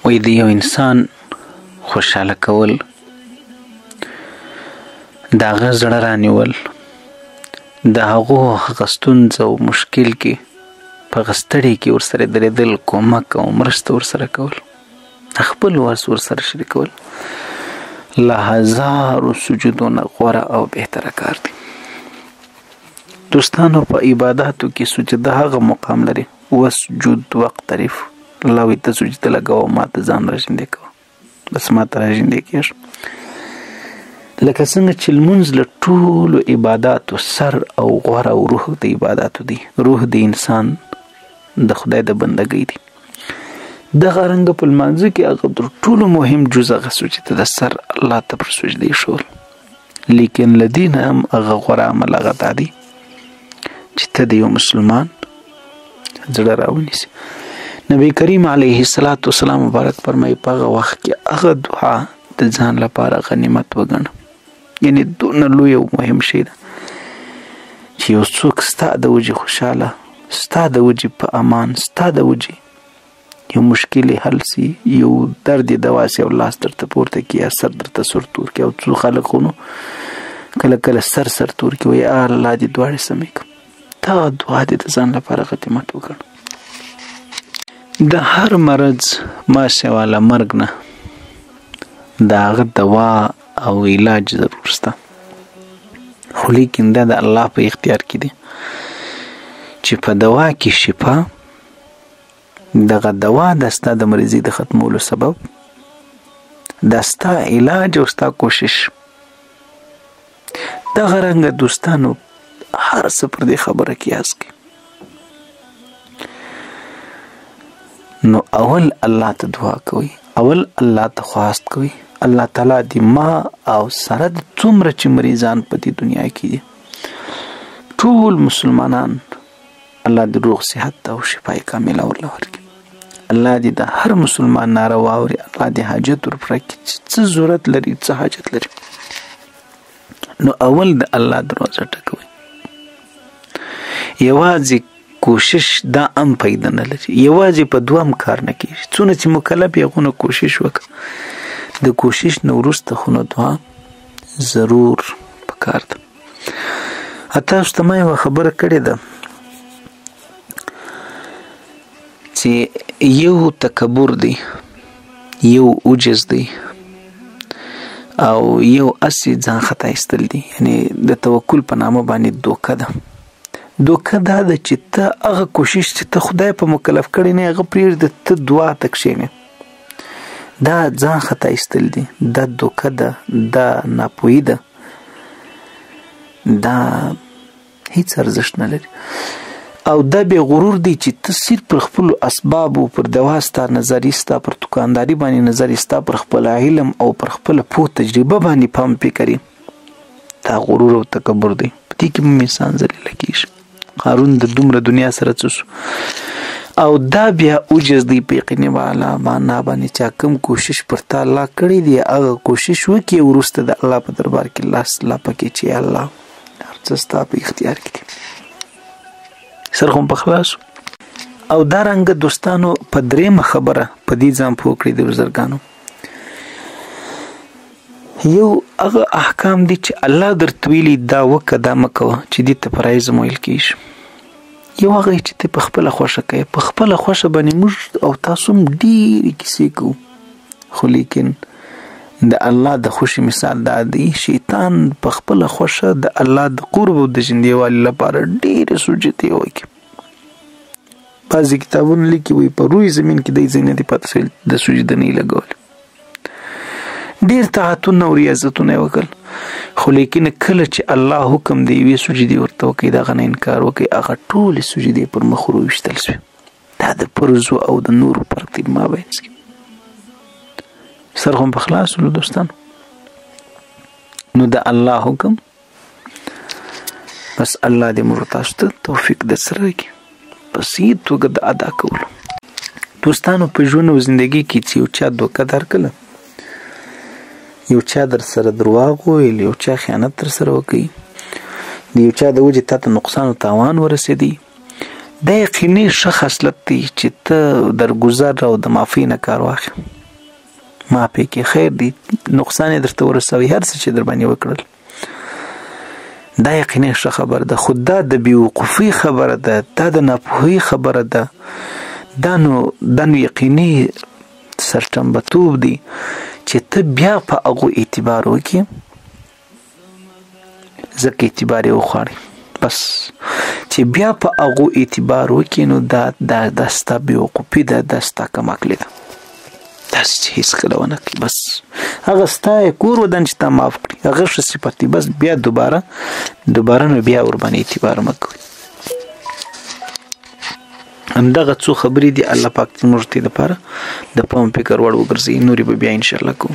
وایي د یو انسان خوشحاله کول، د هغه زړه رانیول، د هغه ستونزه او مشکل کې په هغه ستړي کې ورسره درېدل، کومک او مرسته ورسره کول، خپل وس ورسره شریکول له هزارو سجودونه غوره او بهتره کار دی. دوستانو په عباداتو کې سجده هغه مقام لري، وسجود واقترف، الله وایي ته سجده لګوه ما ته ځان راژوندی کوه، بس ما ته راژوندی کېږه. لکه څنګه چې لمونځ له ټولو عباداتو سر او غوره او روح د عباداتو دی، روح د انسان د خدای د بندګۍ دی. دغه رنګه په لمانځه کې هغه تر ټولو مهم جز هغه سجده د سر الله ته پر سجده ایښول، لیکن له دې نه هم هغه غوره عمل هغه دا دی چې ته د یو مسلمان زړه راونیسي. نبی کریم علیه السلام مبارک فرمایي په هغه وخت کې هغه دعا د ځان لپاره غنیمت وګڼه، یعنی دونه لوی او مهم شی ده چې یو څوک ستا د وجې خوشحاله، ستا د وجې په امان، ستا د وجې یو مشکل حل سي، یو درد دوا سي، او لاس درته پورته کړي یا سر درته سر تور کړي، او څو خلک خو نو کله کله سر تور کړي وایي الله دې دواړې سمې کړه. دا دعا دې د ځان لپاره غنیمت وګڼه. د هر مرض ما سوا له مرګ نه د هغه دوا او علاج ضرور شته، خو لیکن دا د الله په اختیار کې دی چې په دوا کې شفا، دغه دوا د ستا د مریضۍ د ختمولو سبب، د ستا علاج او ستا کوشش. دغه رنګه دوستانو هر څه پر دې خبره قیاس کړي. نو اول الله ته دعا کوي، اول الله ته خواست کوي، الله تعالی دې ما او سره د څومره چې مریضان په دې دنیا کې دي ټول مسلمانان الله دې روغ صحت او شفای کامله ورله ورکړي. الله دې د هر مسلمان ناروا اوري، الله دې حاجت ورپوره کړي چې څه ضرورت لري، څه حاجت لري. نو اول د الله دروازه ټکوي. یوازې کوشش دا هم پیدا نه لري، یوازې په دوام کار نه کېږي. څونه چې مکلف یې هغونه کوشش وکړه، د کوشش نه وروسته خو نو دعا ضرور پکار ده. تاسو ته ما یوه خبره کړې ده چې یو تکبر دی، یو عجز دی، او یو اسی ځان خطا ایستل دي، یعنی د توکل په نامه باندې دوکه ده. دوکه دا ده چې ته هغه کوشش چې ته خدای په مکلف کړی نه هغه پرېږده، ته دعا ته کښېنې، دا ځان خطا ایستل دي، دا دوکه ده، دا ناپوهي ده، دا هیڅ ارزښت نه لري. او دا بې غرور دی چې ته صرف پر خپلو اسبابو، پر دوا ستا نظري، ستا پر دوکانداري باندې نظري، ستا پر خپل علم او پر خپل پوه تجربه باندې پام پې کوي. دا غرور او تکبر دی، په دې کې هم انسان ذلیله کېږي. قارون د دومره دنیا سره څه شو؟ او دا بیا عجز دی په یقیني معنا باندې چې کوم کوشش پر تا الله کړی دی هغه کوشش وکړي، وروسته د الله په دربار کې لاس لا پکې چې الله هر څه ستا په اختیار کې دي، سر هم په خلاص. او دا رنګه دوستانو په درېیمه خبره په دې ځان پوه کړئ د بزرګانو، یو هغه احکام دي چې الله درته ویلي دا وکړه دا مه کوه، چې دې ته فرایض ویل کېږي. یو هغه چې ته په خپله خوښه کوې، په خپله خوښه باندې موږ او تاسو هم ډېرې کیسې کوو، خو لیکن د الله د خوښي مثال دا دی، شیطان په خپله خوښه د الله د قرب او د ژوندیوالي لپاره ډېرې سجدې وکړي. بعضې کتابونه لیکي وایي په روی زمین کې دی ځای نه دی پاته شوی د سجده نه یې لګولې، ډېر طاعتونه او ریاضتونه یې وکړل، خو لیکن کله چې الله حکم دی یوې سجدې ورته وکړي، د هغه نه انکار وکړي، هغه ټولې سجدې پر مخ ورویشتل شوې. دا د فرضو او د نورو فرق دی مابینځ کې. سر هم په خلاص ولو دوستانو. نو د الله حکم بس الله دې موږ تاسو ته توفیق درسره راکړي په صحیح توګه د ادا کولو. دوستانو په ژوند او زندګۍ کې چې یو چا دوکه درکړله، یو چا در سره درواغ وویل، یو چا خیانت در سره وکړي، د یو چا د وجې تا ته نقصان او تاوان ورسېدی، دا یقیني ښه خصلت دی چې ته درګذر او د معافۍ نه کار واخلې. معافي کې خیر دی نقصان یې درته ورسوي هر څه چې در باندې وکړل دا یقیني ښه خبره ده خو دا د بیوقوفي خبره ده دا د ناپوهۍ خبره ده دا نو یقیني سرټمبه‌توب دی چې ته بیا په هغو اعتبار وکړې ځکه اعتبار یې وخوړې بس چې بیا په هغو اعتبار وکړې نو دا ستا بیوقوفي ده دا ستا کمعقلي ده داسې چې هېڅکله ونه کړي بس هغه ستا کور ودان چې تا معاف کړي هغه ښه صفت دی بس بیا دوباره نو بیا ورباندې اعتبار مه کوئ همدغه څو خبرې دي الله پاک زموږ دې لپاره د پام فکر وړ وګرځوي نورې به بیا انشاءالله کوو